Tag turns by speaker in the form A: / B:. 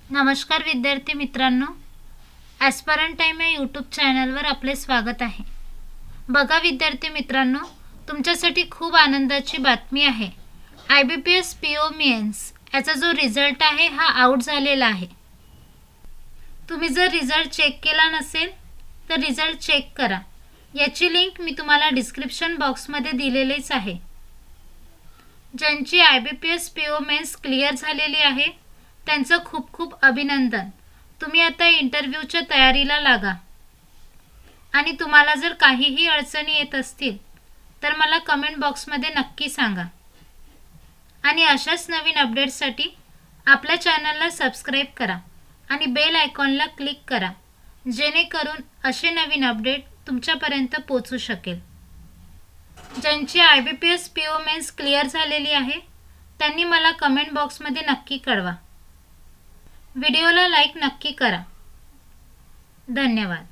A: नमस्कार विद्यार्थी मित्रांनो, ॲस्परंट टाइम या यूट्यूब चॅनलवर आपले स्वागत आहे। बघा विद्यार्थी मित्रांनो, तुमच्यासाठी खूप आनंदाची बातमी आहे। IBPS PO मेन्स याचा जो रिझल्ट आहे हा आउट झालेला आहे। तुम्ही जर रिझल्ट चेक केला नसेल तर रिझल्ट चेक करा। याची लिंक मी तुम्हाला डिस्क्रिप्शन बॉक्समध्ये दिलेलीच आहे। ज्यांची IBPS PO मेन्स क्लिअर झालेली आहे त्यांचं खूप खूप अभिनंदन। तुम्ही आता इंटरव्ह्यूच्या तयारीला लागा आणि तुम्हाला जर काहीही अडचणी येत असतील तर मला कमेंट बॉक्समध्ये नक्की सांगा। आणि अशाच नवीन अपडेट्ससाठी आपल्या चॅनलला सबस्क्राइब करा आणि बेल आयकॉनला क्लिक करा, जेणेकरून असे नवीन अपडेट तुमच्यापर्यंत पोहोचू शकेल। ज्यांची IBPS PO मेन्स क्लिअर झालेली आहे त्यांनी मला कमेंट बॉक्समध्ये नक्की कळवा। व्हिडिओला लाईक नक्की करा। धन्यवाद।